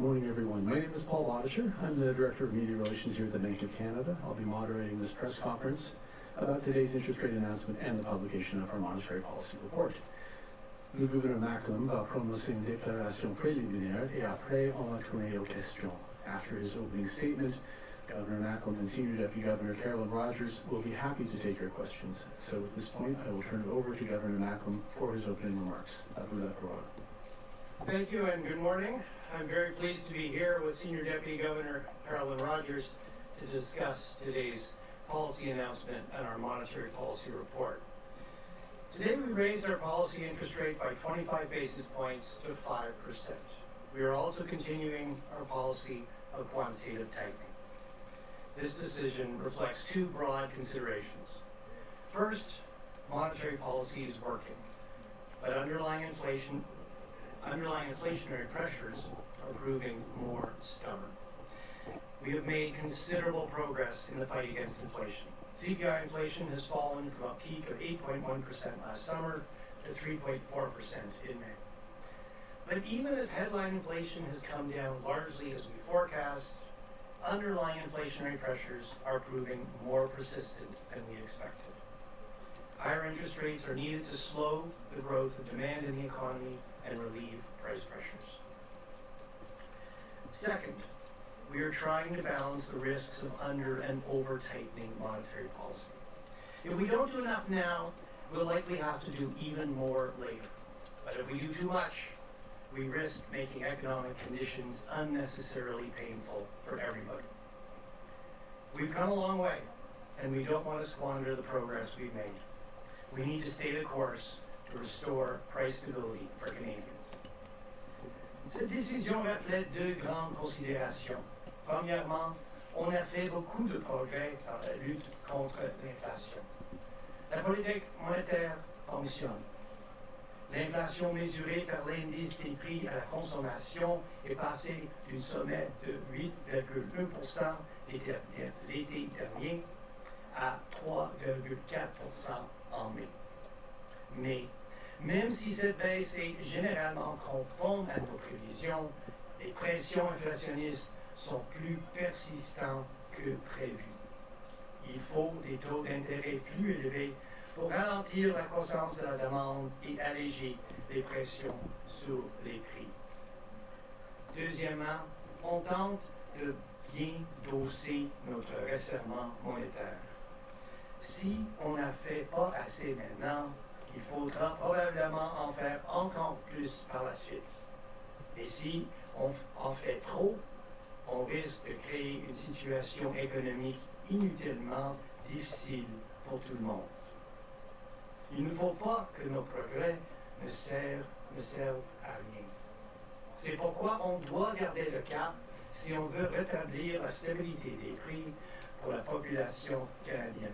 morning, everyone. My name is Paul Auditor. I'm the Director of Media Relations here at the Bank of Canada. I'll be moderating this press conference about today's interest rate announcement and the publication of our monetary policy report. Le gouverneur Macklem va prononcer une déclaration préliminaire et après on va tourner aux questions. After his opening statement, Governor Macklem and Senior Deputy Governor Carolyn Rogers will be happy to take your questions. So at this point, I will turn it over to Governor Macklem for his opening remarks. À vous la parole. Thank you and good morning. I'm very pleased to be here with Senior Deputy Governor Carolyn Rogers to discuss today's policy announcement and our monetary policy report. Today we raised our policy interest rate by 25 basis points to 5%. We are also continuing our policy of quantitative tightening. This decision reflects two broad considerations. First, monetary policy is working, but underlying inflationary pressures are proving more stubborn. We have made considerable progress in the fight against inflation. CPI inflation has fallen from a peak of 8.1% last summer to 3.4% in May. But even as headline inflation has come down largely as we forecast, underlying inflationary pressures are proving more persistent than we expected. Higher interest rates are needed to slow the growth of demand in the economy and relieve price pressures. Second, we are trying to balance the risks of under and over tightening monetary policy. If we don't do enough now, we'll likely have to do even more later. But if we do too much, we risk making economic conditions unnecessarily painful for everybody. We've come a long way, and we don't want to squander the progress we've made. We need to stay the course to restore price stability for Canadians. Cette décision reflète deux grandes considérations. Premièrement, on a fait beaucoup de progrès dans la lutte contre l'inflation. La politique monétaire fonctionne. L'inflation mesurée par l'indice des prix à la consommation est passée du sommet de 8,1% l'été dernier à 3,4% en mai. Mais même si cette baisse est généralement conforme à nos prévisions, les pressions inflationnistes sont plus persistantes que prévu. Il faut des taux d'intérêt plus élevés pour ralentir la croissance de la demande et alléger les pressions sur les prix. Deuxièmement, on tente de bien doser notre resserrement monétaire. Si on n'a fait pas assez maintenant, il faudra probablement en faire encore plus par la suite. Et si on en fait trop, on risque de créer une situation économique inutilement difficile pour tout le monde. Il ne faut pas que nos progrès ne servent à rien. C'est pourquoi on doit garder le cap si on veut rétablir la stabilité des prix pour la population canadienne.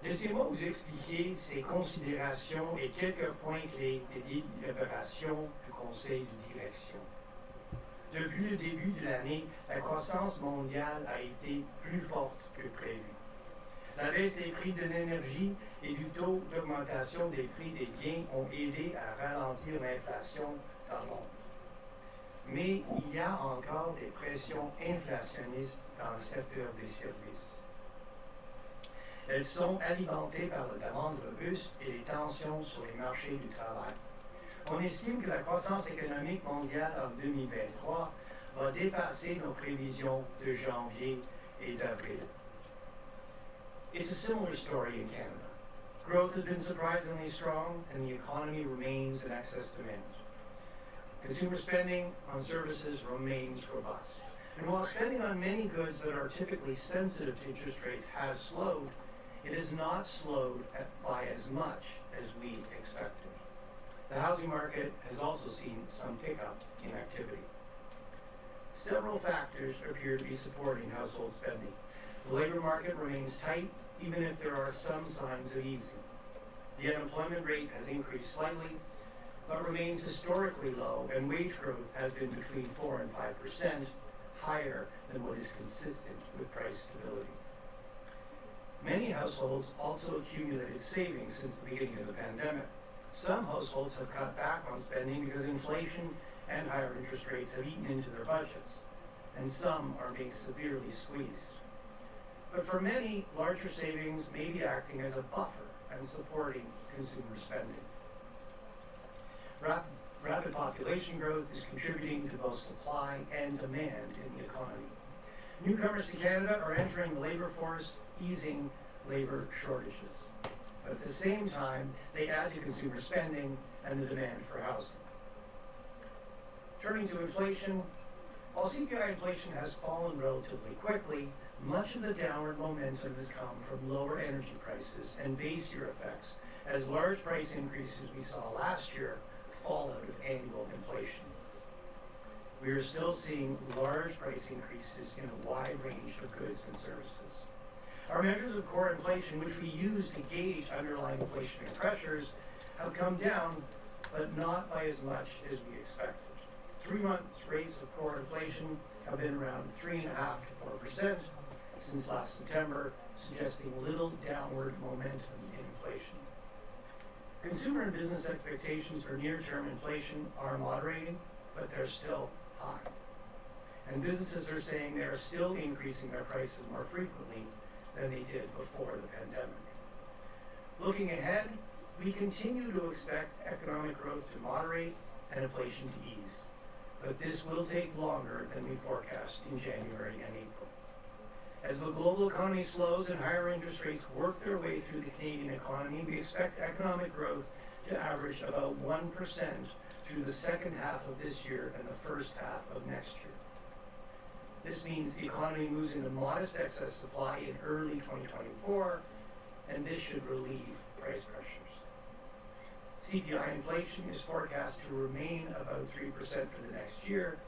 Laissez-moi vous expliquer ces considérations et quelques points clés des délibérations du Conseil de direction. Depuis le début de l'année, la croissance mondiale a été plus forte que prévu. La baisse des prix de l'énergie et du taux d'augmentation des prix des biens ont aidé à ralentir l'inflation dans le monde. Mais il y a encore des pressions inflationnistes dans le secteur des services. Elles sont alimentées par la demande robuste et les tensions sur les marchés du travail. On estime que la croissance économique mondiale en 2023 va dépasser nos prévisions de janvier et d'avril. It's a similar story in Canada. Growth has been surprisingly strong and the economy remains in excess demand. Consumer spending on services remains robust. And while spending on many goods that are typically sensitive to interest rates has slowed, it has not slowed by as much as we expected. The housing market has also seen some pickup in activity. Several factors appear to be supporting household spending. The labor market remains tight, even if there are some signs of easing. The unemployment rate has increased slightly, but remains historically low, and wage growth has been between 4 and 5%, higher than what is consistent with price stability. Many households also accumulated savings since the beginning of the pandemic. Some households have cut back on spending because inflation and higher interest rates have eaten into their budgets, and some are being severely squeezed. But for many, larger savings may be acting as a buffer and supporting consumer spending. Rapid population growth is contributing to both supply and demand in the economy. Newcomers to Canada are entering the labor force, easing labor shortages. But at the same time, they add to consumer spending and the demand for housing. Turning to inflation, while CPI inflation has fallen relatively quickly, much of the downward momentum has come from lower energy prices and base year effects, as large price increases we saw last year fall out of annual inflation. We are still seeing large price increases in a wide range of goods and services. Our measures of core inflation, which we use to gauge underlying inflationary pressures, have come down, but not by as much as we expected. 3 months rates of core inflation have been around 3.5% to 4% since last September, suggesting little downward momentum in inflation. Consumer and business expectations for near-term inflation are moderating, but they're still high. And businesses are saying they are still increasing their prices more frequently than they did before the pandemic. Looking ahead, we continue to expect economic growth to moderate and inflation to ease, but this will take longer than we forecast in January and April. As the global economy slows and higher interest rates work their way through the Canadian economy, we expect economic growth to average about 1% through the second half of this year and the first half of next year. This means the economy moves into modest excess supply in early 2024, and this should relieve price pressures. CPI inflation is forecast to remain about 3% for the next year,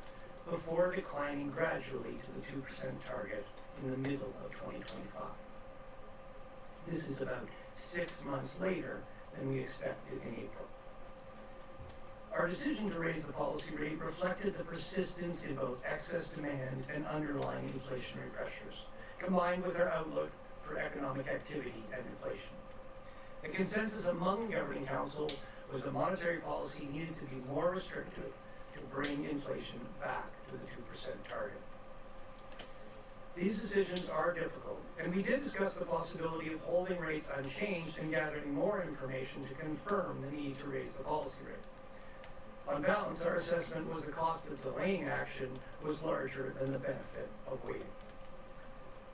before declining gradually to the 2% target in the middle of 2025. This is about 6 months later than we expected in April. Our decision to raise the policy rate reflected the persistence in both excess demand and underlying inflationary pressures, combined with our outlook for economic activity and inflation. The consensus among the Governing Council was that monetary policy needed to be more restrictive to bring inflation back to the 2% target. These decisions are difficult, and we did discuss the possibility of holding rates unchanged and gathering more information to confirm the need to raise the policy rate. On balance, our assessment was the cost of delaying action was larger than the benefit of waiting.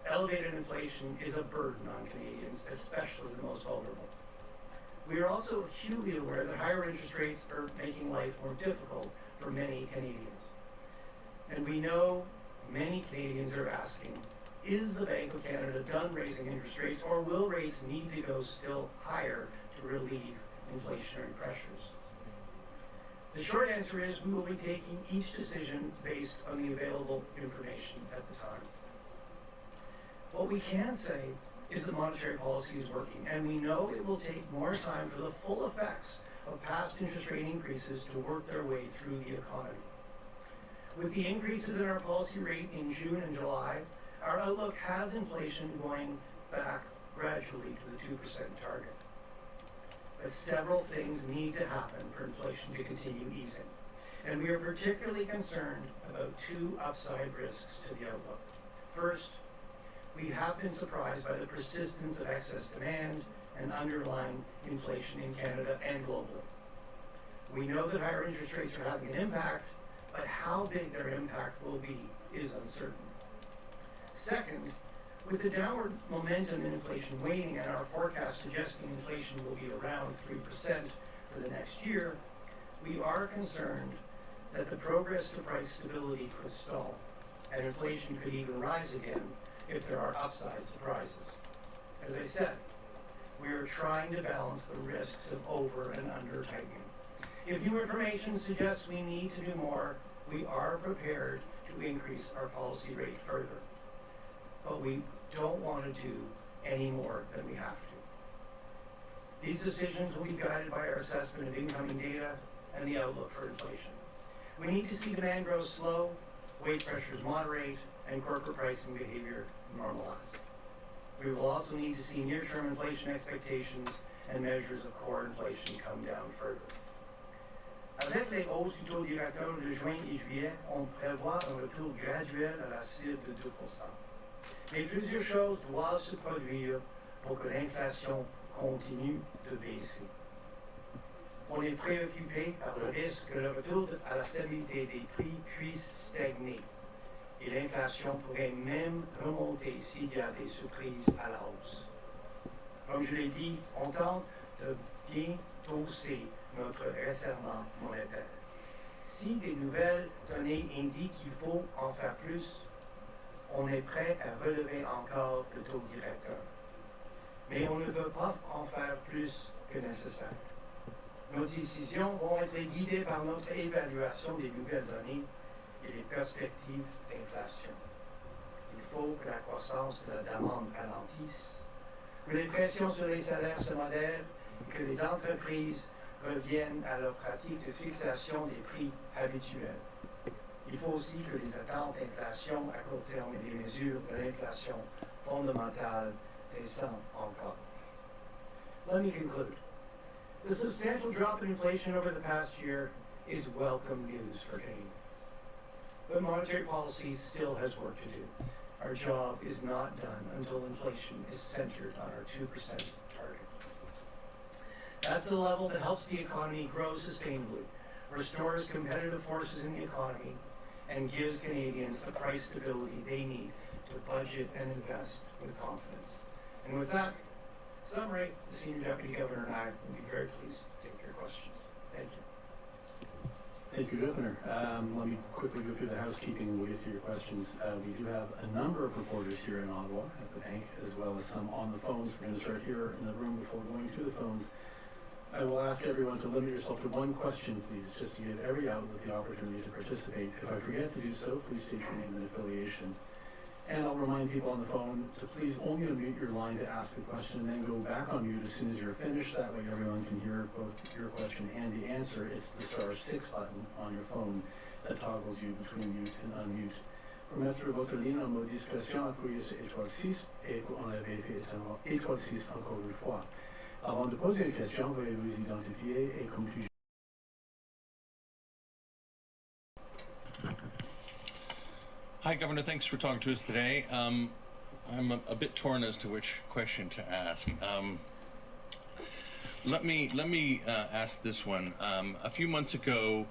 Elevated inflation is a burden on Canadians, especially the most vulnerable. We are also acutely aware that higher interest rates are making life more difficult for many Canadians. And we know many Canadians are asking, is the Bank of Canada done raising interest rates, or will rates need to go still higher to relieve inflationary pressures? The short answer is we will be taking each decision based on the available information at the time. What we can say is that monetary policy is working, and we know it will take more time for the full effects of past interest rate increases to work their way through the economy. With the increases in our policy rate in June and July, our outlook has inflation going back gradually to the 2% target. But several things need to happen for inflation to continue easing, and we are particularly concerned about 2 upside risks to the outlook. First, we have been surprised by the persistence of excess demand and underlying inflation in Canada and globally. We know that higher interest rates are having an impact, but how big their impact will be is uncertain. Second, with the downward momentum in inflation waning and our forecast suggesting inflation will be around 3% for the next year, we are concerned that the progress to price stability could stall, and inflation could even rise again if there are upside surprises. As I said, we are trying to balance the risks of over and under tightening. If new information suggests we need to do more, we are prepared to increase our policy rate further. But we don't want to do any more than we have to. These decisions will be guided by our assessment of incoming data and the outlook for inflation. We need to see demand growth slow, wage pressures moderate, and corporate pricing behavior normalize. We will also need to see near-term inflation expectations and measures of core inflation come down further. Avec les hausses du taux directeur de juin et juillet, on prévoit un retour graduel à la cible de 2 %. Mais plusieurs choses doivent se produire pour que l'inflation continue de baisser. On est préoccupé par le risque que le retour à la stabilité des prix puisse stagner. Et l'inflation pourrait même remonter s'il y a des surprises à la hausse. Comme je l'ai dit, on tente de bien doser notre resserrement monétaire. Si des nouvelles données indiquent qu'il faut en faire plus, on est prêt à relever encore le taux directeur. Mais on ne veut pas en faire plus que nécessaire. Nos décisions vont être guidées par notre évaluation des nouvelles données et les perspectives d'inflation. Il faut que la croissance de la demande ralentisse, que les pressions sur les salaires se modèrent et que les entreprises reviennent à leur pratique de fixation des prix habituels. Il faut aussi que les attentes d'inflation à court terme et les mesures de l'inflation fondamentale descendent encore. Let me conclude. The substantial drop in inflation over the past year is welcome news for Canadians. But monetary policy still has work to do. Our job is not done until inflation is centered on our 2% target. That's the level that helps the economy grow sustainably, restores competitive forces in the economy, and gives Canadians the price stability they need to budget and invest with confidence. And with that summary, the Senior Deputy Governor and I will be very pleased to take your questions. Thank you. Thank you, Governor. Let me quickly go through the housekeeping and we'll get to your questions. We do have a number of reporters here in Ottawa at the bank, as well as some on the phones. We're going to start here in the room before going to the phones. I will ask everyone to limit yourself to one question, please, just to give every outlet the opportunity to participate. If I forget to do so, please state your name and affiliation. And I'll remind people on the phone to please only unmute your line to ask a question and then go back on mute as soon as you're finished. That way everyone can hear both your question and the answer. It's the *6 button on your phone that toggles you between mute and unmute. Pour mettre votre ligne en mode discrétion, appuyez sur étoile 6 et on avait fait étoile 6 encore une fois. Avant de poser une question, veuillez vous identifier et conclure. Hi, Governor. Thanks for talking to us today. I'm a bit torn as to which question to ask. Let me ask this one. A few months ago,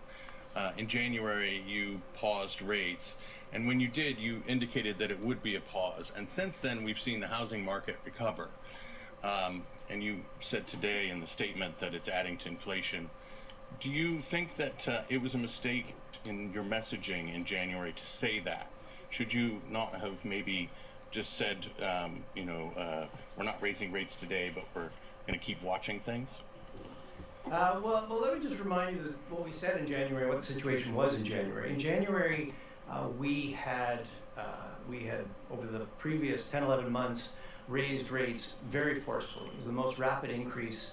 in January, you paused rates, and when you did, you indicated that it would be a pause. And since then, we've seen the housing market recover. And you said today in the statement that it's adding to inflation. Do you think that it was a mistake in your messaging in January to say that? Should you not have maybe just said, we're not raising rates today, but we're going to keep watching things? Well, let me just remind you what we said in January, what the situation was in January. In January, we had over the previous 10, 11 months, raised rates very forcefully. It was the most rapid increase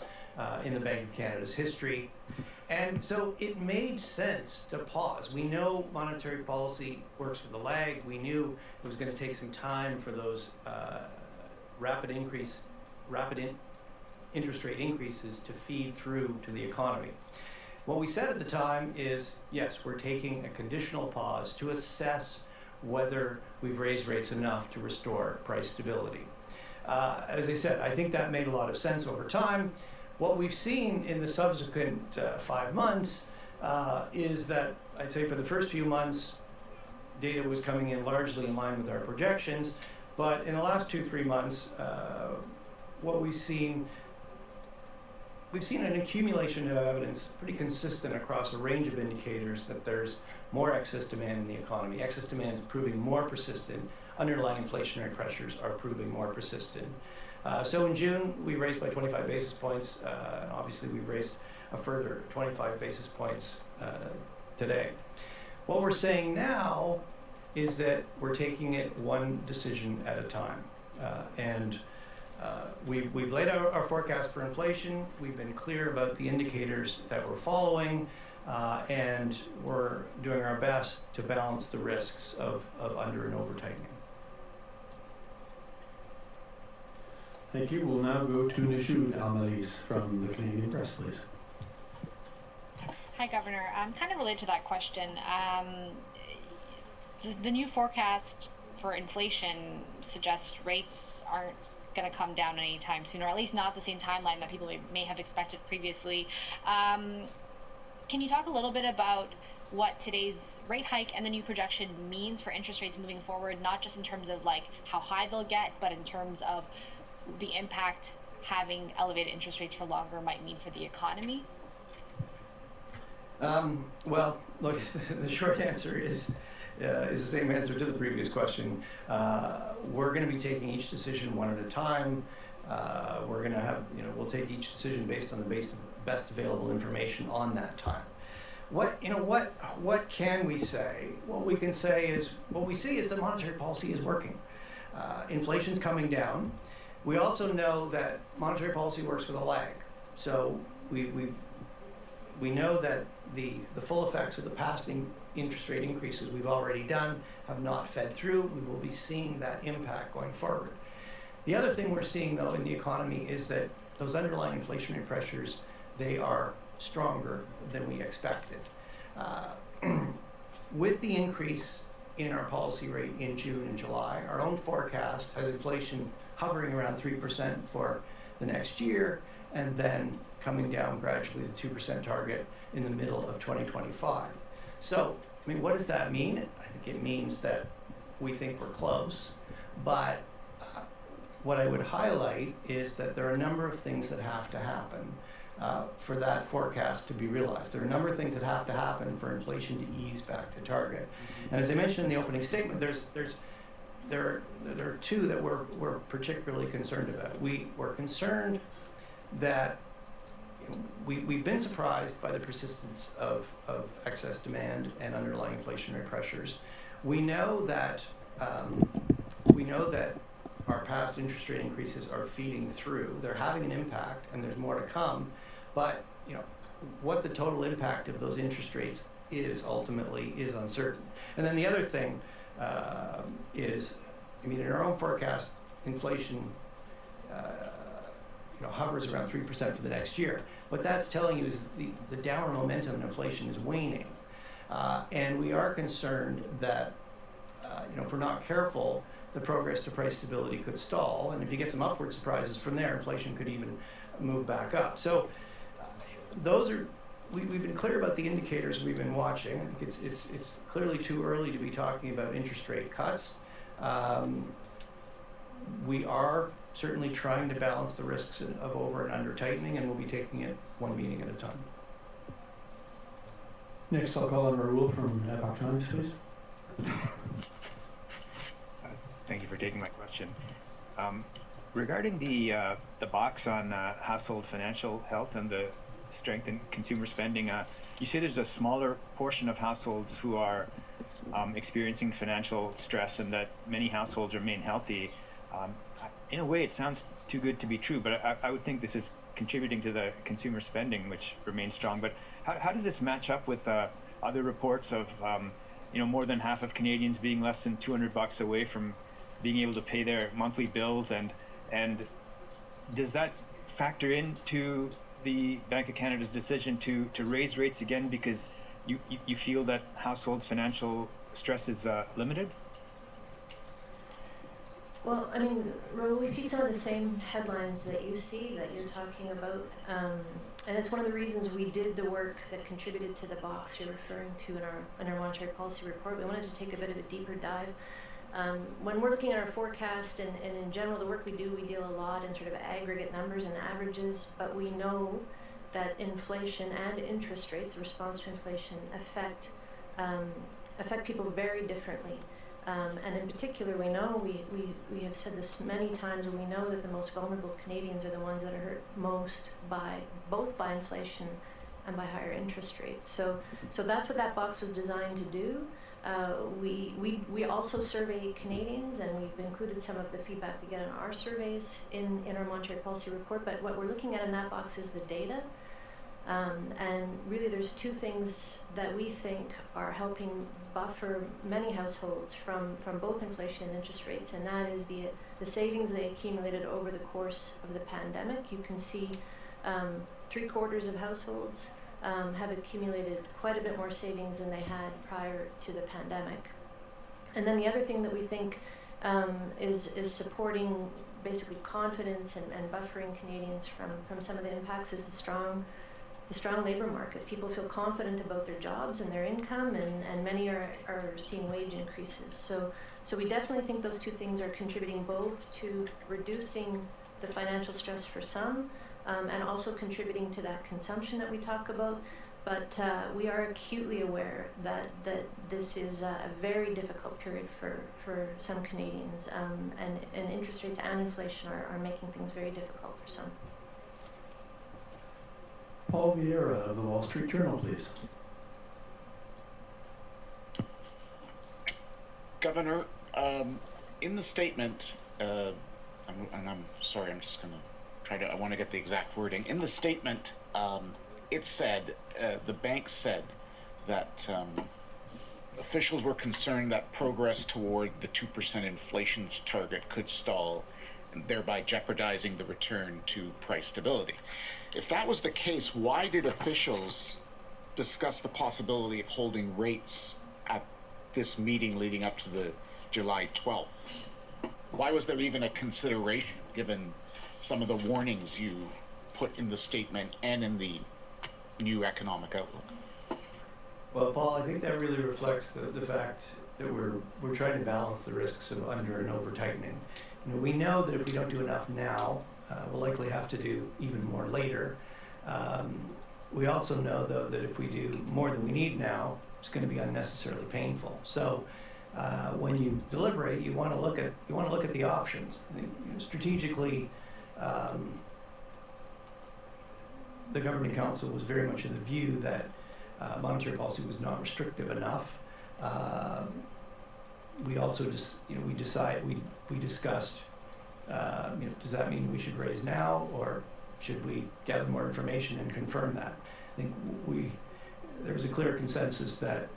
in the Bank of Canada's history. And so it made sense to pause. We know monetary policy works with a lag. We knew it was going to take some time for those rapid interest rate increases to feed through to the economy. What we said at the time is, yes, we're taking a conditional pause to assess whether we've raised rates enough to restore price stability. As I said, I think that made a lot of sense over time. What we've seen in the subsequent 5 months is that, I'd say for the first few months, data was coming in largely in line with our projections, but in the last 2-3 months, what we've seen an accumulation of evidence pretty consistent across a range of indicators that there's more excess demand in the economy. Excess demand is proving more persistent. Underlying inflationary pressures are proving more persistent. So in June, we raised by 25 basis points. Obviously, we've raised a further 25 basis points today. What we're saying now is that we're taking it one decision at a time. We've laid out our forecast for inflation. We've been clear about the indicators that we're following, and we're doing our best to balance the risks of under and over tightening. Thank you. We'll now go to Nishu Almalis from the Canadian Press, please. Hi, Governor. Kind of related to that question. The new forecast for inflation suggests rates aren't going to come down anytime soon, or at least not the same timeline that people may have expected previously. Can you talk a little bit about what today's rate hike and the new projection means for interest rates moving forward, not just in terms of like how high they'll get, but in terms of the impact having elevated interest rates for longer might mean for the economy? Well, look, the short answer is the same answer to the previous question. We're going to be taking each decision one at a time. We're going to have, we'll take each decision based on the best available information on that time. What can we say? What we can say is, what we see is that monetary policy is working. Inflation's coming down. We also know that monetary policy works with a lag. So we know that the full effects of the past interest rate increases we've already done have not fed through. We will be seeing that impact going forward. The other thing we're seeing, though, in the economy is that those underlying inflationary pressures, they are stronger than we expected. With the increase in our policy rate in June and July, our own forecast has inflation hovering around 3% for the next year, and then coming down gradually to the 2% target in the middle of 2025. So, I mean, what does that mean? I think it means that we think we're close, but what I would highlight is that there are a number of things that have to happen for that forecast to be realized. There are a number of things that have to happen for inflation to ease back to target. And as I mentioned in the opening statement, there are two that we're particularly concerned about. We're concerned that we've been surprised by the persistence of excess demand and underlying inflationary pressures. We know that our past interest rate increases are feeding through. They're having an impact, and there's more to come. But what the total impact of those interest rates is ultimately is uncertain. And then the other thing is, in our own forecast, inflation hovers around 3% for the next year. What that's telling you is the downward momentum in inflation is waning. And we are concerned that, if we're not careful, the progress to price stability could stall. And if you get some upward surprises from there, inflation could even move back up. So we've been clear about the indicators we've been watching. I think it's clearly too early to be talking about interest rate cuts. We are certainly trying to balance the risks of over and under tightening, and we'll be taking it one meeting at a time. Next, I'll call on Rahul from Economics, please. Thank you for taking my question. Regarding the box on household financial health and the strength in consumer spending, you say there's a smaller portion of households who are experiencing financial stress and that many households remain healthy. In a way, it sounds too good to be true, but I would think this is contributing to the consumer spending, which remains strong. But how does this match up with other reports of more than half of Canadians being less than $200 away from being able to pay their monthly bills, and does that factor into the Bank of Canada's decision to raise rates again because you feel that household financial stress is limited? Well, Ro, we see some of the same headlines that you see, that you're talking about, and it's one of the reasons we did the work that contributed to the box you're referring to in our monetary policy report. We wanted to take a bit of a deeper dive. When we're looking at our forecast and in general the work we do, we deal a lot in sort of aggregate numbers and averages, but we know that inflation and interest rates, the response to inflation, affect people very differently. And in particular, we know, we have said this many times, we know that the most vulnerable Canadians are the ones that are hurt most both by inflation and by higher interest rates. So that's what that box was designed to do. We also survey Canadians, and we've included some of the feedback we get in our surveys in our monetary policy report. But what we're looking at in that box is the data. And really there's two things that we think are helping buffer many households from both inflation and interest rates, and that is the savings they accumulated over the course of the pandemic. You can see 3/4 of households have accumulated quite a bit more savings than they had prior to the pandemic. And then the other thing that we think is supporting basically confidence and buffering Canadians from some of the impacts is the strong labor market. People feel confident about their jobs and their income, and many are seeing wage increases. So we definitely think those two things are contributing both to reducing the financial stress for some, and also contributing to that consumption that we talk about. But we are acutely aware that this is a very difficult period for some Canadians, and interest rates and inflation are making things very difficult for some. Paul Vieira of the Wall Street Journal, please. Governor, in the statement, and I'm sorry, I'm just going to try to, I want to get the exact wording. In the statement, it said, the bank said that officials were concerned that progress toward the 2% inflation target could stall, and thereby jeopardizing the return to price stability. If that was the case, why did officials discuss the possibility of holding rates at this meeting leading up to the July 12th? Why was there even a consideration given some of the warnings you put in the statement and in the new economic outlook? Well, Paul, I think that really reflects the fact that we're trying to balance the risks of under and over tightening. You know, we know that if we don't do enough now, we'll likely have to do even more later. We also know, though, that if we do more than we need now, it's going to be unnecessarily painful. So when you deliberate, you want to look at the options. I think, you know, strategically, the Governing Council was very much of the view that monetary policy was not restrictive enough. We also we discussed, does that mean we should raise now, or should we gather more information and confirm that? I think there was a clear consensus that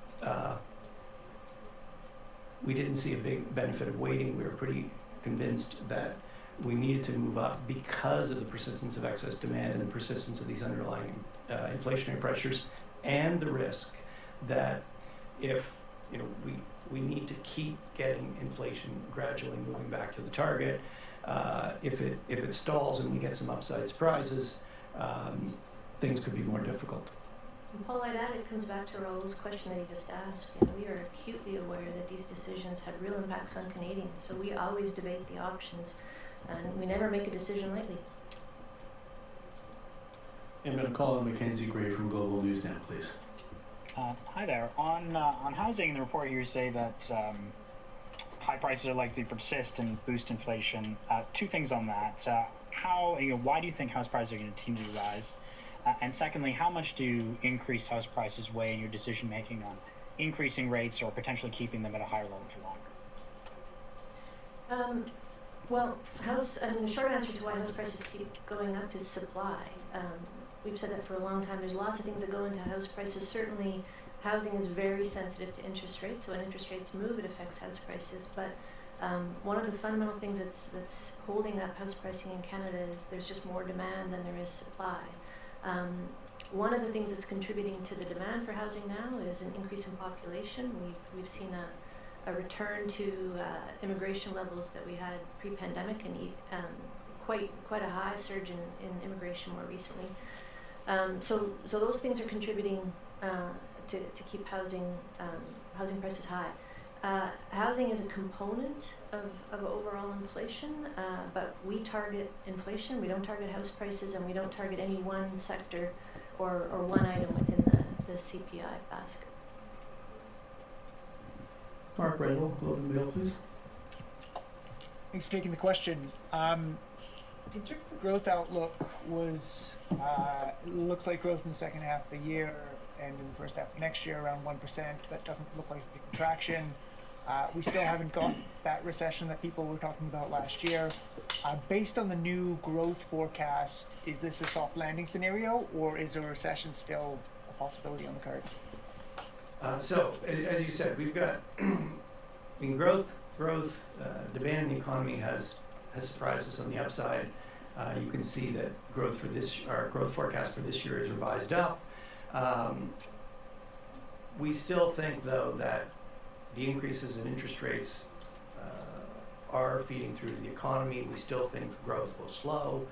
we didn't see a big benefit of waiting. We were pretty convinced that we needed to move up because of the persistence of excess demand and the persistence of these underlying inflationary pressures, and the risk that if we need to keep getting inflation gradually moving back to the target, if it stalls and we get some upside surprises, things could be more difficult. And Paul, I'd add, it comes back to Raul's question that he just asked. You know, we are acutely aware that these decisions have real impacts on Canadians, so we always debate the options, and we never make a decision lightly. I'm going to call on Mackenzie Gray from Global News now, please. Hi there. On housing, in the report you say that high prices are likely to persist and boost inflation. Two things on that. Why do you think house prices are going to continue to rise? And secondly, how much do increased house prices weigh in your decision making on increasing rates or potentially keeping them at a higher level for longer? Well, the short answer to why house prices keep going up is supply. We've said that for a long time. There's lots of things that go into house prices. Certainly, housing is very sensitive to interest rates, so when interest rates move, it affects house prices. But one of the fundamental things that's holding up house pricing in Canada is there's just more demand than there is supply. One of the things that's contributing to the demand for housing now is an increase in population. We've seen a return to immigration levels that we had pre-pandemic, and quite a high surge in immigration more recently. So those things are contributing to keep housing prices high. Housing is a component of overall inflation, but we target inflation. We don't target house prices, and we don't target any one sector or one item within the CPI basket. Mark Rendell, Globe and Mail, please. Thanks for taking the question. In terms of the growth outlook, it looks like growth in the second half of the year and in the first half of next year around 1%. That doesn't look like a big contraction. We still haven't got that recession that people were talking about last year. Based on the new growth forecast, is this a soft landing scenario, or is a recession still a possibility on the cards? So, as you said, we've got growth, demand in the economy has surprised us on the upside. You can see that our growth forecast for this year is revised up. We still think, though, that the increases in interest rates are feeding through the economy. We still think growth will slow.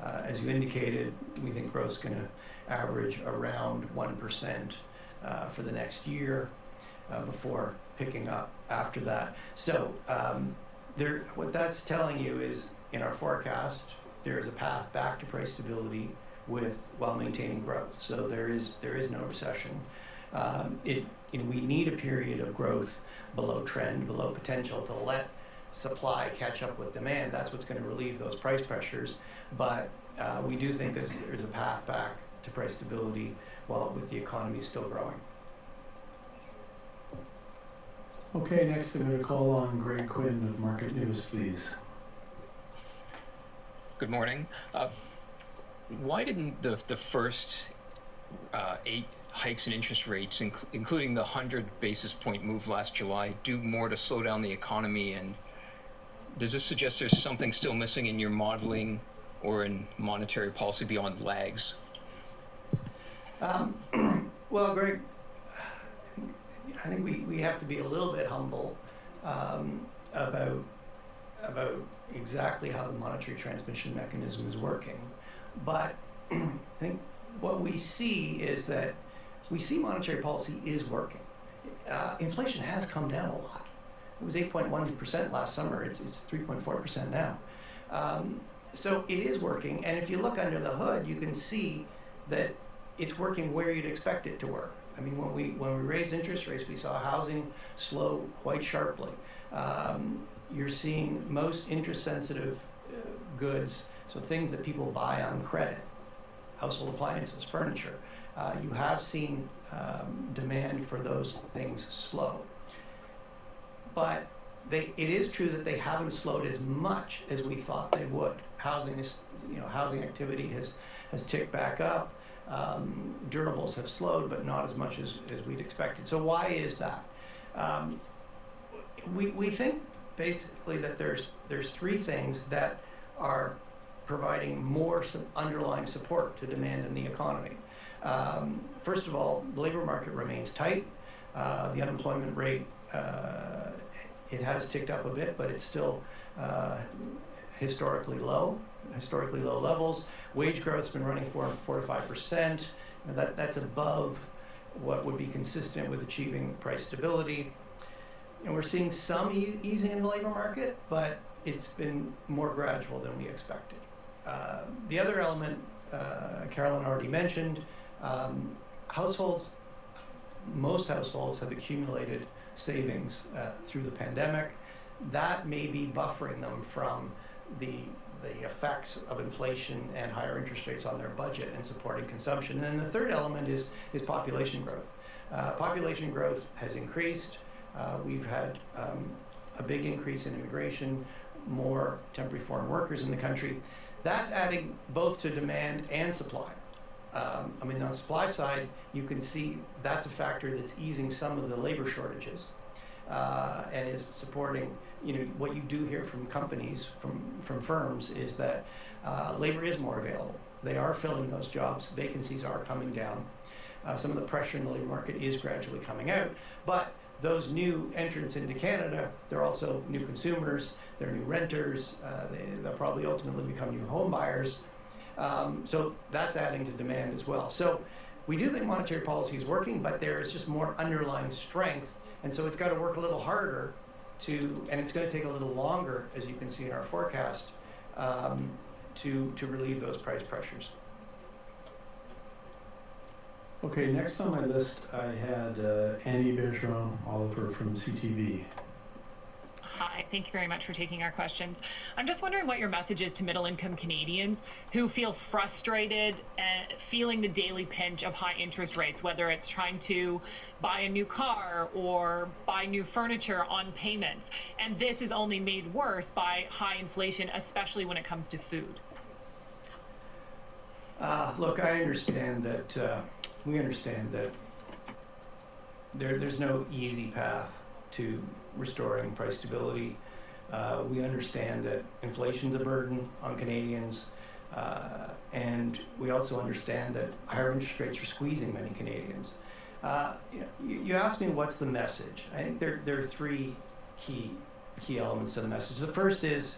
As you indicated, we think growth is going to average around 1% for the next year before picking up after that. So what that's telling you is, in our forecast, there is a path back to price stability while maintaining growth. So there is no recession. We need a period of growth below trend, below potential, to let supply catch up with demand. That's what's going to relieve those price pressures. But we do think that there's a path back to price stability with the economy still growing. Okay, next I'm going to call on Greg Quinn of Market News, please. Good morning. Why didn't the first 8 hikes in interest rates, including the 100 basis point move last July, do more to slow down the economy? And does this suggest there's something still missing in your modeling or in monetary policy beyond lags? Well, Greg, I think we have to be a little bit humble about exactly how the monetary transmission mechanism is working. But I think what we see is that we see monetary policy is working. Inflation has come down a lot. It was 8.1% last summer. It's 3.4% now. So it is working. And if you look under the hood, you can see that it's working where you'd expect it to work. I mean, when we raised interest rates, we saw housing slow quite sharply. You're seeing most interest-sensitive goods, so things that people buy on credit, household appliances, furniture, you have seen demand for those things slow. But it is true that they haven't slowed as much as we thought they would. Housing activity has ticked back up. Durables have slowed, but not as much as we'd expected. So why is that? We think basically that there's 3 things that are providing more underlying support to demand in the economy. First of all, the labor market remains tight. The unemployment rate, it has ticked up a bit, but it's still historically low levels. Wage growth's been running 4 to 5%. That's above what would be consistent with achieving price stability. And we're seeing some easing in the labor market, but it's been more gradual than we expected. The other element, Carolyn already mentioned, most households have accumulated savings through the pandemic. That may be buffering them from the effects of inflation and higher interest rates on their budget and supporting consumption. And then the third element is population growth. Population growth has increased. We've had a big increase in immigration, more temporary foreign workers in the country. That's adding both to demand and supply. On the supply side, you can see that's a factor that's easing some of the labor shortages and is supporting, what you do hear from companies, from firms, is that labor is more available. They are filling those jobs. Vacancies are coming down. Some of the pressure in the labor market is gradually coming out. But those new entrants into Canada, they're also new consumers, they're new renters, they'll probably ultimately become new home buyers. So that's adding to demand as well. So we do think monetary policy is working, but there is just more underlying strength. And so it's got to work a little harder and it's going to take a little longer, as you can see in our forecast, to relieve those price pressures. Okay, next on my list I had Annie Bergeron Oliver from CTV. Hi, thank you very much for taking our questions. I'm just wondering what your message is to middle-income Canadians who feel frustrated and feeling the daily pinch of high interest rates, whether it's trying to buy a new car or buy new furniture on payments. And this is only made worse by high inflation, especially when it comes to food. Look, I understand that, we understand that there's no easy path to restoring price stability. We understand that inflation's a burden on Canadians. And we also understand that higher interest rates are squeezing many Canadians. You asked me what's the message. I think there are three key elements to the message. The first is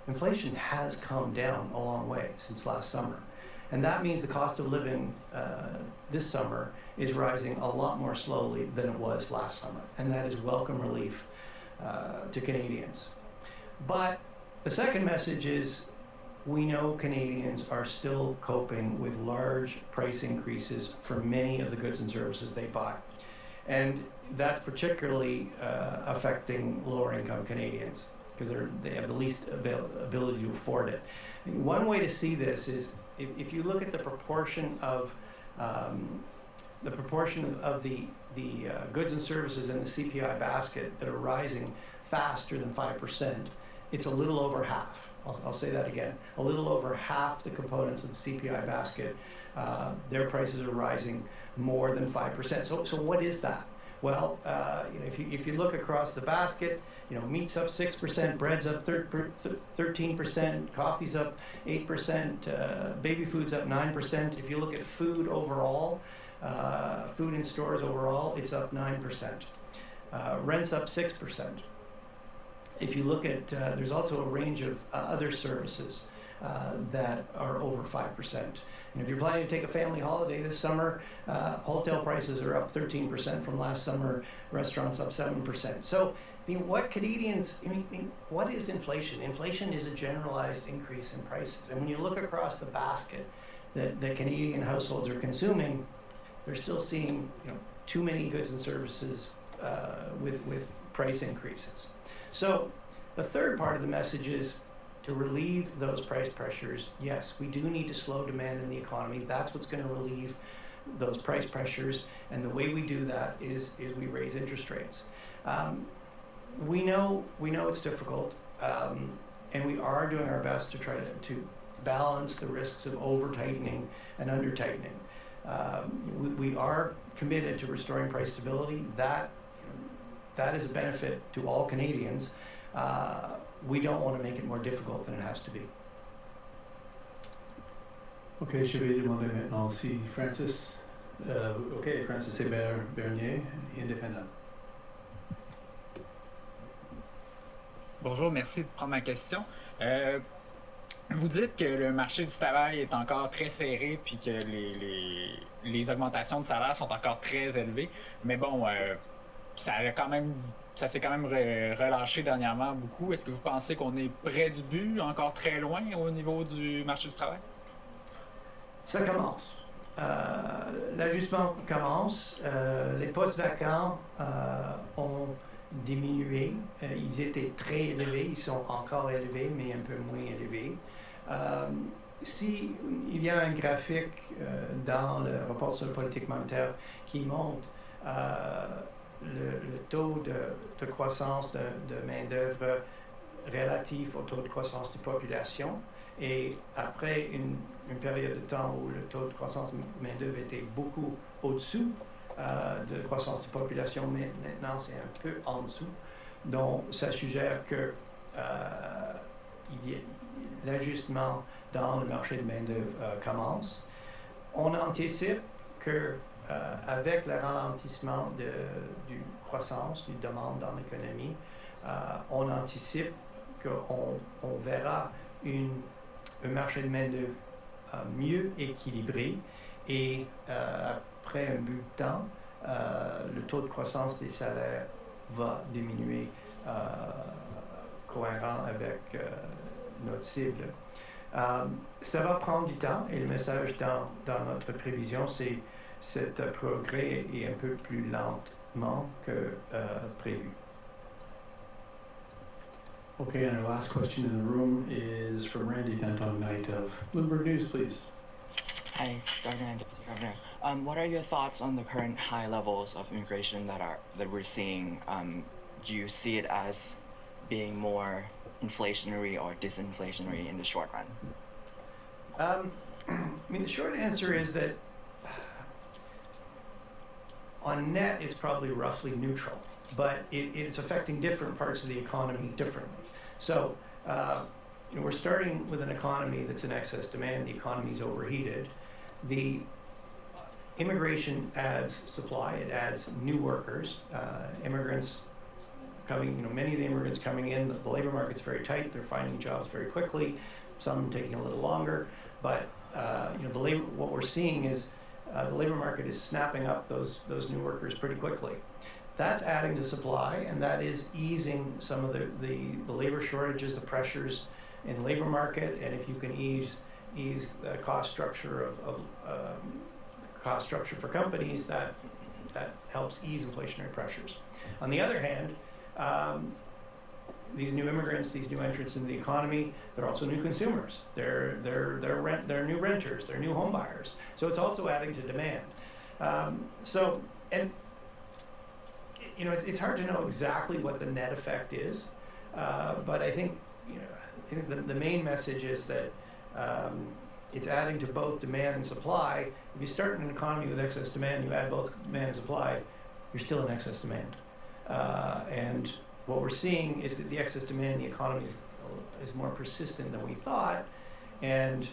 inflation has come down a long way since last summer. And that means the cost of living this summer is rising a lot more slowly than it was last summer. And that is welcome relief to Canadians. But the second message is we know Canadians are still coping with large price increases for many of the goods and services they buy. And that's particularly affecting lower income Canadians because they have the least ability to afford it. One way to see this is if you look at the proportion of the goods and services in the CPI basket that are rising faster than 5%, it's a little over half. I'll say that again. A little over half the components of the CPI basket, their prices are rising more than 5%. So what is that? Well, if you look across the basket, meat's up 6%, bread's up 13%, coffee's up 8%, baby food's up 9%. If you look at food overall, food in stores overall, it's up 9%. Rent's up 6%. If you look at, there's also a range of other services that are over 5%. And if you're planning to take a family holiday this summer, hotel prices are up 13% from last summer, restaurants up 7%. So, what Canadians, what is inflation? Inflation is a generalized increase in prices. And when you look across the basket that Canadian households are consuming, they're still seeing too many goods and services with price increases. So the third part of the message is to relieve those price pressures. Yes, we do need to slow demand in the economy. That's what's going to relieve those price pressures. And the way we do that is we raise interest rates. We know it's difficult, and we are doing our best to try to balance the risks of over-tightening and under-tightening. We are committed to restoring price stability. That is a benefit to all Canadians. We don't want to make it more difficult than it has to be. Ok, je vais demander maintenant si Francis, Francis Hébert-Bernier, indépendant. Bonjour, merci de prendre ma question. Vous dites que le marché du travail est encore très serré puis que les augmentations de salaire sont encore très élevées. Mais bon, ça s'est quand même relâché dernièrement beaucoup. Est-ce que vous pensez qu'on est près du but, encore très loin au niveau du marché du travail? Ça commence. L'ajustement commence. Les postes vacants ont diminué. Ils étaient très élevés. Ils sont encore élevés, mais un peu moins élevés. Il y a un graphique dans le rapport sur la politique monétaire qui montre le taux de croissance de main-d'œuvre relatif au taux de croissance de population. Et après une période de temps où le taux de croissance de main-d'œuvre était beaucoup au-dessous de croissance de population, mais maintenant c'est un peu en dessous. Donc ça suggère que l'ajustement dans le marché de main-d'œuvre commence. On anticipe que avec le ralentissement du croissance, du demande dans l'économie, on anticipe qu'on verra un marché de main-d'œuvre mieux équilibré et après un bout de temps, le taux de croissance des salaires va diminuer cohérent avec notre cible. Ça va prendre du temps et le message dans notre prévision, c'est cet progrès est un peu plus lentement que prévu. Okay, and our last question in the room is from Randy Tantong Knight of Bloomberg News, please. Hi, Governor. What are your thoughts on the current high levels of immigration that we're seeing? Do you see it as being more inflationary or disinflationary in the short run? The short answer is that on net, it's probably roughly neutral, but it's affecting different parts of the economy differently. So we're starting with an economy that's in excess demand. The economy's overheated. The immigration adds supply. It adds new workers. Immigrants coming, many of the immigrants coming in, the labor market's very tight. They're finding jobs very quickly. Some taking a little longer. But what we're seeing is the labor market is snapping up those new workers pretty quickly. That's adding to supply, and that is easing some of the labor shortages, the pressures in the labor market. And if you can ease the cost structure cost structure for companies, that helps ease inflationary pressures. On the other hand, these new immigrants, these new entrants into the economy, they're also new consumers. They're new renters. They're new home buyers. So it's also adding to demand. It's hard to know exactly what the net effect is, but I think the main message is that it's adding to both demand and supply. If you start in an economy with excess demand, you add both demand and supply, you're still in excess demand. And what we're seeing is that the excess demand in the economy is more persistent than we thought. And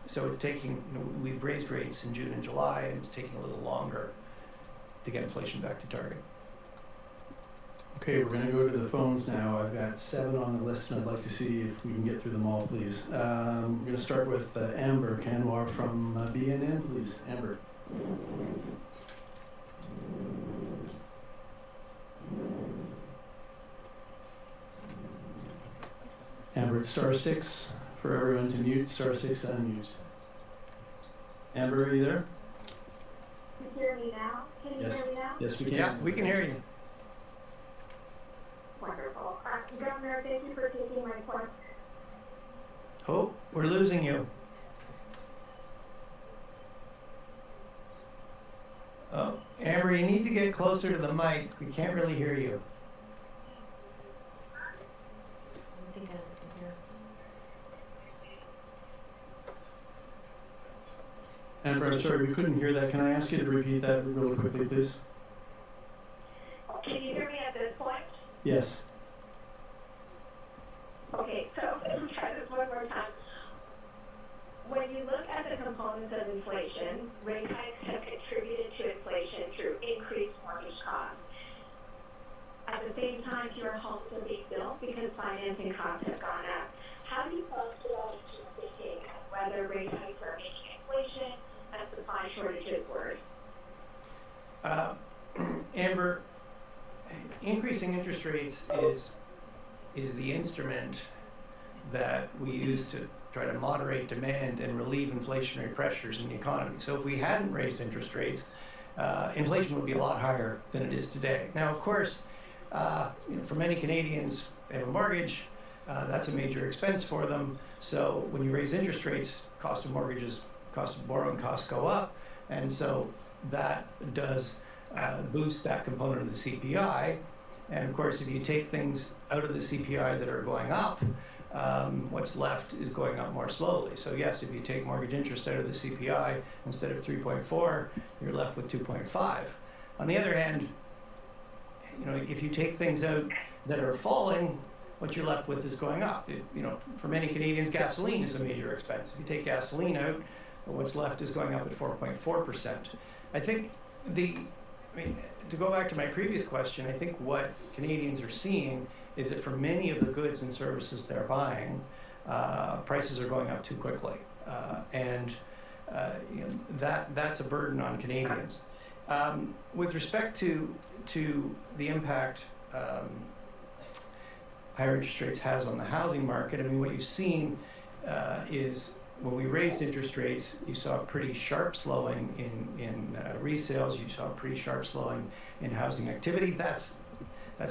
so it's taking, we've raised rates in June and July, and it's taking a little longer to get inflation back to target. Okay, we're going to go to the phones now. I've got 7 on the list, and I'd like to see if we can get through them all, please. We're going to start with Amber Canwar from BNN, please. Amber. Amber, *6 for everyone to mute, *6 to unmute. Amber, are you there? Can you hear me now? Can you hear me now? Yes, we can. Yeah, we can hear you. Wonderful. Governor, thank you for taking my question. Oh, we're losing you. Oh, Amber, you need to get closer to the mic. We can't really hear you. I think I can hear us. Amber, I'm sorry, we couldn't hear that. Can I ask you to repeat that really quickly, please? Can you hear me at this point? Yes. Okay, so let's try this one more time. When you look at the components of inflation, rate hikes have contributed to inflation through increased mortgage costs. At the same time, fewer homes are being built because financing costs have gone up. How do you foster that into thinking of whether rate hikes are making inflation and supply shortages worse? Amber, increasing interest rates is the instrument that we use to try to moderate demand and relieve inflationary pressures in the economy. So if we hadn't raised interest rates, inflation would be a lot higher than it is today. Now, of course, for many Canadians, they have a mortgage. That's a major expense for them. So when you raise interest rates, cost of mortgages, cost of borrowing costs go up. And so that does boost that component of the CPI. And of course, if you take things out of the CPI that are going up, what's left is going up more slowly. So yes, if you take mortgage interest out of the CPI, instead of 3.4, you're left with 2.5. On the other hand, if you take things out that are falling, what you're left with is going up. For many Canadians, gasoline is a major expense. If you take gasoline out, what's left is going up at 4.4%. I think to go back to my previous question, I think what Canadians are seeing is that for many of the goods and services they're buying, prices are going up too quickly. That's a burden on Canadians. With respect to the impact higher interest rates has on the housing market, what you've seen is when we raised interest rates, you saw a pretty sharp slowing in resales. You saw a pretty sharp slowing in housing activity. That's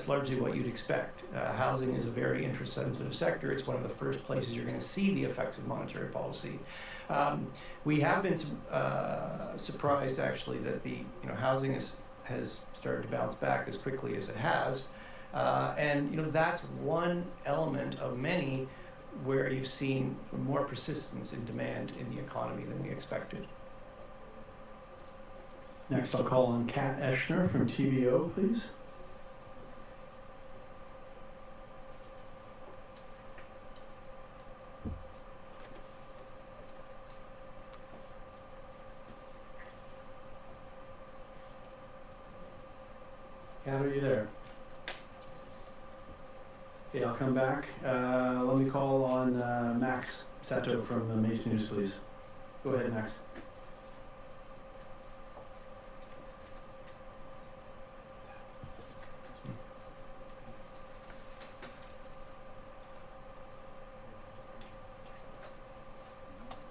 largely what you'd expect. Housing is a very interest-sensitive sector. It's one of the first places you're going to see the effects of monetary policy. We have been surprised, actually, that the housing has started to bounce back as quickly as it has, and that's one element of many where you've seen more persistence in demand in the economy than we expected. Next, I'll call on Kat Eschner from TVO, please. Okay, I'll come back. Let me call on Max Sato from the Mason News, please. Go ahead, Max.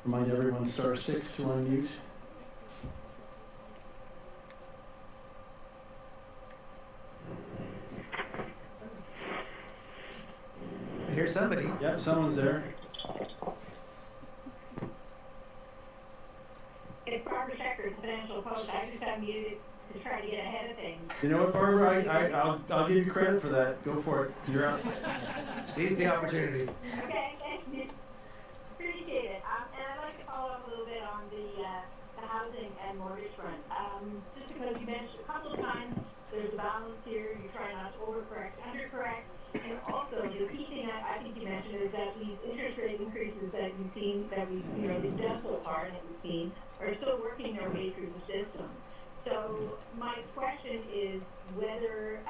Remind everyone, *6 to unmute. I hear somebody. Yep, someone's there. It's Barbara Shecker, the Financial Post. I just unmuted to try to get ahead of things. You know what, Barbara? I'll give you credit for that. Go for it. You're up. Seize the opportunity. Okay, thank you. Appreciate it. And I'd like to follow up a little bit on the housing and mortgage front. Just because you mentioned a couple of times there's a balance here, you try not to overcorrect, undercorrect. And also, the key thing I think you mentioned is that these interest rate increases that you've seen, that we've done so far, that we've seen, are still working their way through the system. So my question is whether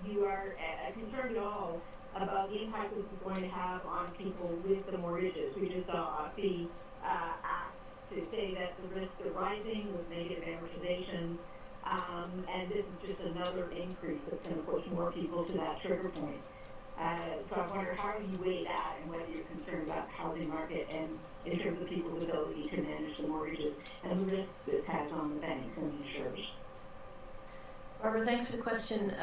you are concerned at all about the impact this is going to have on people with the mortgages. We just saw the act to say that the risks are rising with negative amortization. And this is just another increase that's going to push more people to that trigger point. So I wonder how you weigh that and whether you're concerned about the housing market and in terms of people's ability to manage the mortgages and the risks this has on the banks and the insurers. Barbara, thanks for the question.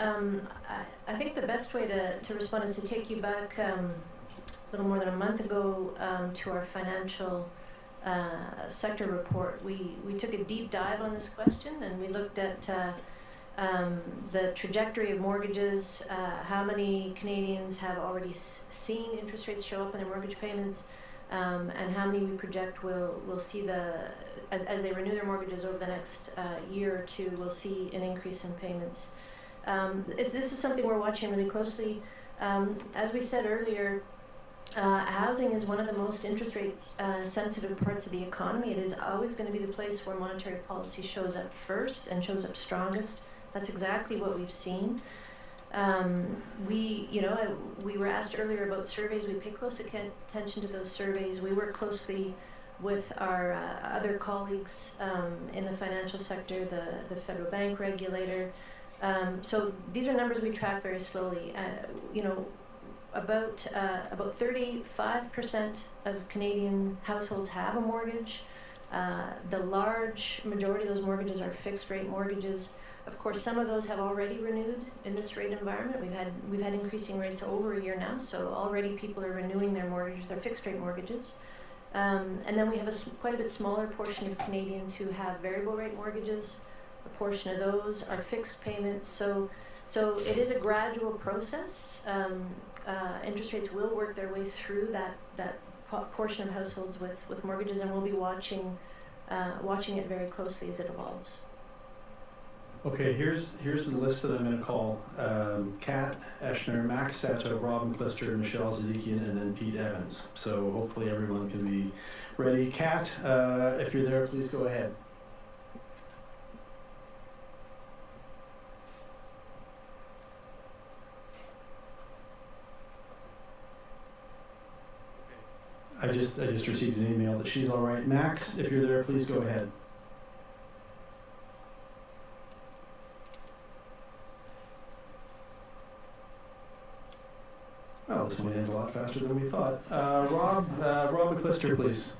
I think the best way to respond is to take you back a little more than a month ago to our financial sector report. We took a deep dive on this question and we looked at the trajectory of mortgages, how many Canadians have already seen interest rates show up in their mortgage payments, and how many we project will see as they renew their mortgages over the next year or two, we'll see an increase in payments. This is something we're watching really closely. As we said earlier, housing is one of the most interest rate sensitive parts of the economy. It is always going to be the place where monetary policy shows up first and shows up strongest. That's exactly what we've seen. We were asked earlier about surveys. We pay close attention to those surveys. We work closely with our other colleagues in the financial sector, the federal bank regulator. So these are numbers we track very slowly. About 35% of Canadian households have a mortgage. The large majority of those mortgages are fixed rate mortgages. Of course, some of those have already renewed in this rate environment. We've had increasing rates over a year now, so already people are renewing their mortgages, their fixed rate mortgages. And then we have quite a bit smaller portion of Canadians who have variable rate mortgages. A portion of those are fixed payments. So it is a gradual process. Interest rates will work their way through that portion of households with mortgages, and we'll be watching it very closely as it evolves. Okay, here's the list that I'm going to call. Kat Eschner, Max Sato, Robin Klister, Michelle Zedekian, and then Pete Evans. So hopefully everyone can be ready. Kat, if you're there, please go ahead. I just received an email that she's all right. Max, if you're there, please go ahead. Oh, this went in a lot faster than we thought. Rob McClister, please.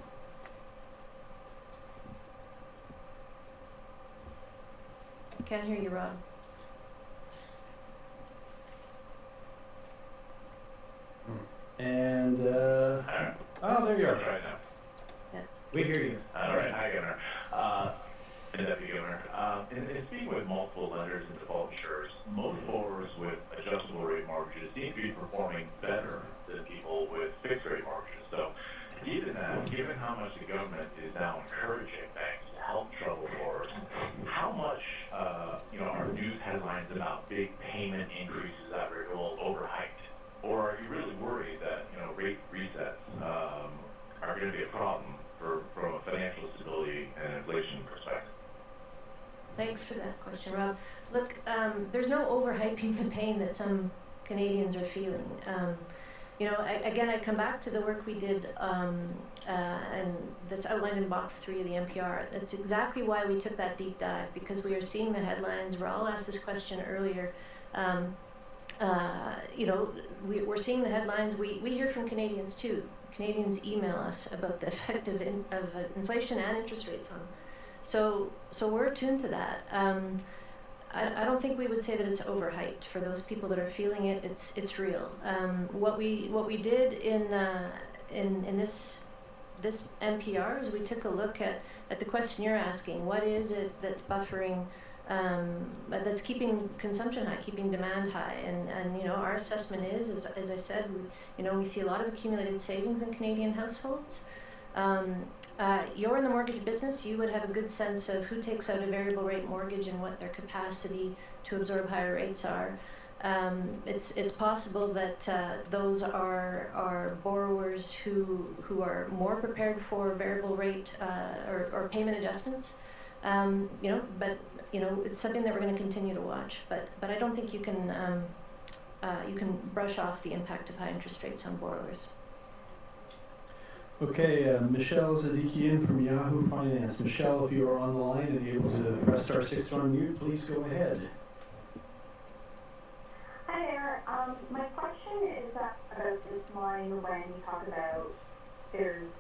Can't hear you, Rob. And, oh, there you are. Right now. Yeah. We hear you. All right. Hi, Governor. And Deputy Governor. In speaking with multiple lenders and default insurers, most borrowers with adjustable rate mortgages seem to be performing better than people with fixed rate mortgages. So, given how much the government is now encouraging banks to help troubled borrowers, how much are news headlines about big payment increases at renewal overhyped? Or are you really worried that rate resets are going to be a problem from a financial stability and inflation perspective? Thanks for that question, Rob. Look, there's no overhyping the pain that some Canadians are feeling. You know, again, I come back to the work we did, and that's outlined in box 3 of the NPR. That's exactly why we took that deep dive, because we are seeing the headlines. Raul asked this question earlier. You know, we're seeing the headlines. We hear from Canadians too. Canadians email us about the effect of inflation and interest rates on them. So we're attuned to that. I don't think we would say that it's overhyped. For those people that are feeling it, it's real. What we did in this NPR is we took a look at the question you're asking. What is it that's buffering, that's keeping consumption high, keeping demand high? And you know, our assessment is, as I said, we see a lot of accumulated savings in Canadian households. You're in the mortgage business, you would have a good sense of who takes out a variable rate mortgage and what their capacity to absorb higher rates are. It's possible that those are borrowers who are more prepared for variable rate or payment adjustments. You know, but you know, it's something that we're going to continue to watch. But I don't think you can brush off the impact of high interest rates on borrowers. Okay, Michelle Zadikian from Yahoo Finance. Michelle, if you are on the line and able to press star 6 to unmute, please go ahead. Hi there. My question is about this line when you talk about there's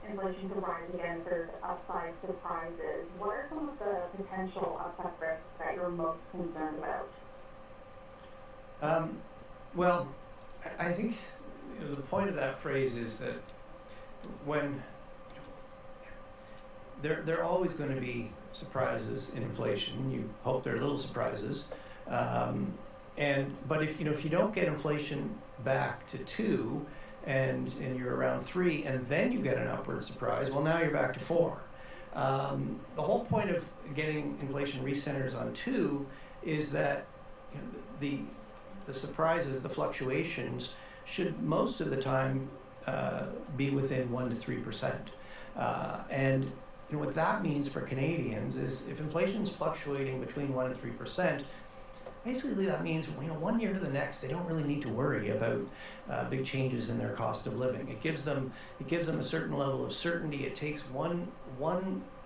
inflation to rise again, there's upside surprises. What are some of the potential upside risks that you're most concerned about? Well, I think the point of that phrase is that when there are always going to be surprises in inflation. You hope there are little surprises, but if you don't get inflation back to 2, and you're around 3, and then you get an upward surprise, well, now you're back to 4. The whole point of getting inflation recenters on 2 is that the surprises, the fluctuations, should most of the time be within 1 to 3%. And what that means for Canadians is if inflation's fluctuating between 1 and 3%, basically that means 1 year to the next they don't really need to worry about big changes in their cost of living. It gives them a certain level of certainty. It takes one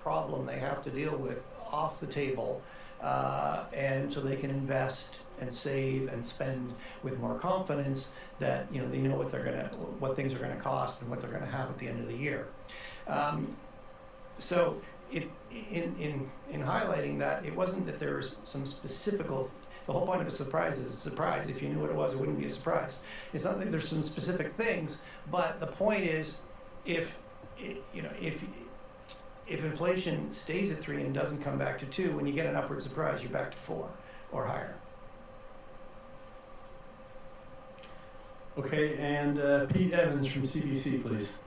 problem they have to deal with off the table, and so they can invest and save and spend with more confidence that they know what things are gonna cost and what they're gonna have at the end of the year. So if in highlighting that, it wasn't that there was some specific. The whole point of a surprise is a surprise. If you knew what it was, it wouldn't be a surprise. It's not that there's some specific things, but the point is, if inflation stays at 3 and doesn't come back to 2, when you get an upward surprise, you're back to 4 or higher. Okay, and Pete Evans from CBC, please.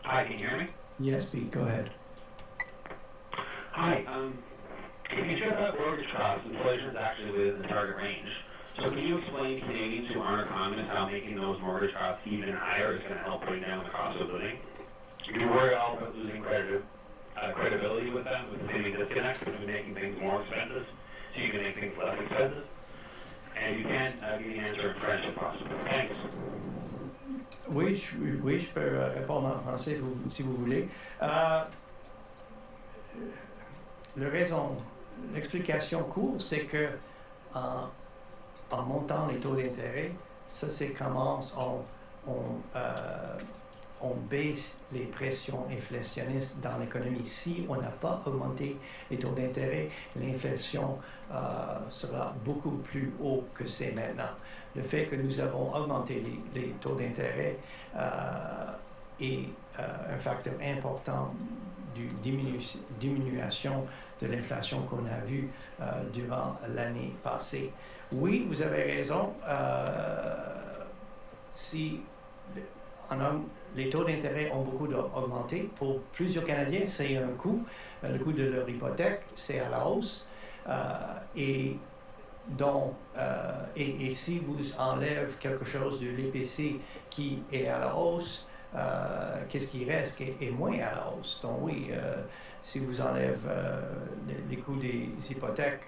Hi, can you hear me? Yes, Pete, go ahead. Hi, if you check out mortgage costs, inflation is actually within the target range. So can you explain to Canadians who aren't economists how making those mortgage costs even higher is going to help bring down the cost of living? Do you worry at all about losing credibility with them, with the seeming disconnect between making things more expensive so you can make things less expensive? And if you can't, give me an answer in French if possible. Thanks. Oui, je peux répondre en français si vous voulez. L'explication courte, c'est que en montant les taux d'intérêt, ça c'est comment on baisse les pressions inflationnistes dans l'économie. Si on n'a pas augmenté les taux d'intérêt, l'inflation sera beaucoup plus haut que c'est maintenant. Le fait que nous avons augmenté les taux d'intérêt est un facteur important de diminution de l'inflation qu'on a vue durant l'année passée. Oui, vous avez raison. Si les taux d'intérêt ont beaucoup augmenté, pour plusieurs Canadiens, c'est un coût. Le coût de leur hypothèque, c'est à la hausse. Et si vous enlèvez quelque chose de l'EPC qui est à la hausse, qu'est-ce qui reste est moins à la hausse. Donc oui, si vous enlèvez les coûts des hypothèques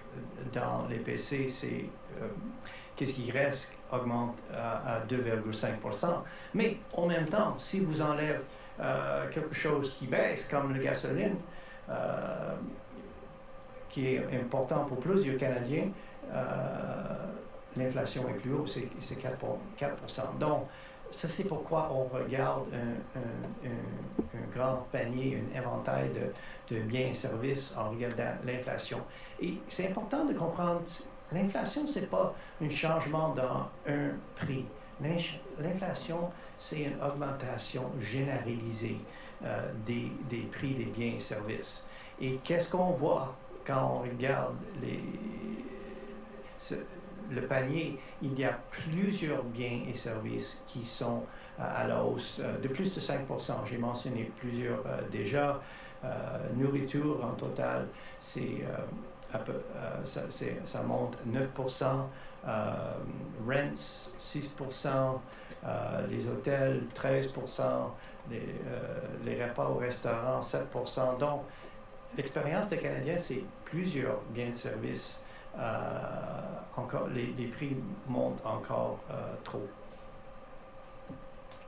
dans les PC, c'est qu'est-ce qui reste augmente à 2,5%. Mais en même temps, si vous enlèvez quelque chose qui baisse, comme le gasoline, qui est important pour plusieurs Canadiens, l'inflation est plus haute, c'est 4%. Donc, ça, c'est pourquoi on regarde un grand panier, un éventail de biens et services en regardant l'inflation. Et c'est important de comprendre, l'inflation, ce n'est pas un changement dans un prix. L'inflation, c'est une augmentation généralisée des prix des biens et services. Et qu'est-ce qu'on voit quand on regarde le panier? Il y a plusieurs biens et services qui sont à la hausse de plus de 5%. J'ai mentionné plusieurs déjà. Nourriture en total, ça monte 9%. Rents, 6%. Les hôtels, 13%. Les repas au restaurant, 7%. Donc, l'expérience des Canadiens, c'est plusieurs biens de services. Encore, les prix montent encore trop.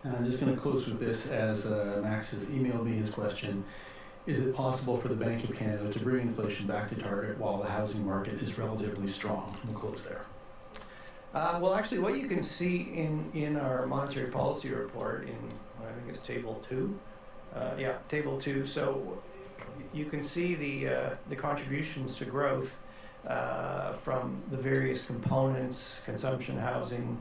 I'm just going to close with this as Max has emailed me his question. Is it possible for the Bank of Canada to bring inflation back to target while the housing market is relatively strong? We'll close there. Well, actually, what you can see in our monetary policy report I think it's table 2. Yeah, table 2. So you can see the contributions to growth from the various components: consumption, housing,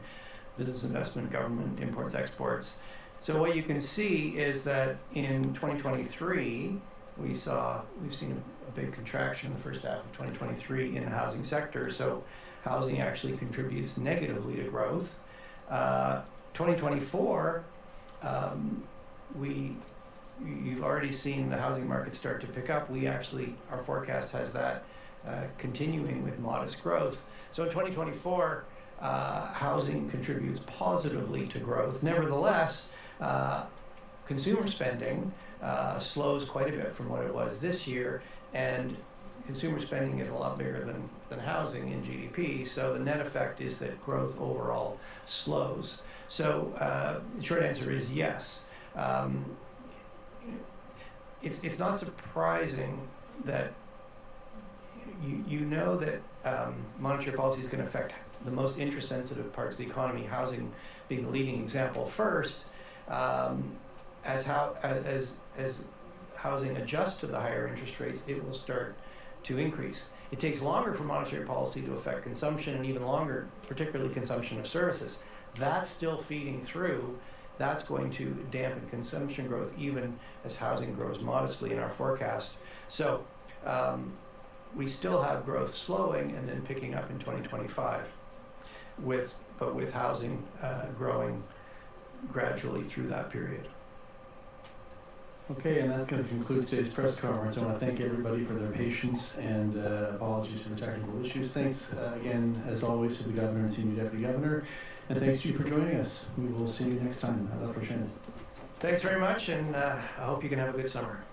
business investment, government, imports, exports. So what you can see is that in 2023, we've seen a big contraction in the first half of 2023 in the housing sector. So housing actually contributes negatively to growth. 2024, you've already seen the housing market start to pick up. Our forecast has that continuing with modest growth. So in 2024, housing contributes positively to growth. Nevertheless, consumer spending slows quite a bit from what it was this year, and consumer spending is a lot bigger than housing in GDP, so the net effect is that growth overall slows. So the short answer is yes. It's not surprising that you know that monetary policy is going to affect the most interest-sensitive parts of the economy, housing being the leading example first. As housing adjusts to the higher interest rates, it will start to increase. It takes longer for monetary policy to affect consumption, and even longer, particularly consumption of services. That's still feeding through. That's going to dampen consumption growth even as housing grows modestly in our forecast. So we still have growth slowing and then picking up in 2025, but with housing growing gradually through that period. Okay, and that's going to conclude today's press conference. I want to thank everybody for their patience and apologies for the technical issues. Thanks again, as always, to the Governor and Senior Deputy Governor. And thanks to you for joining us. We will see you next time. À la prochaine. Thanks very much, and I hope you can have a good summer.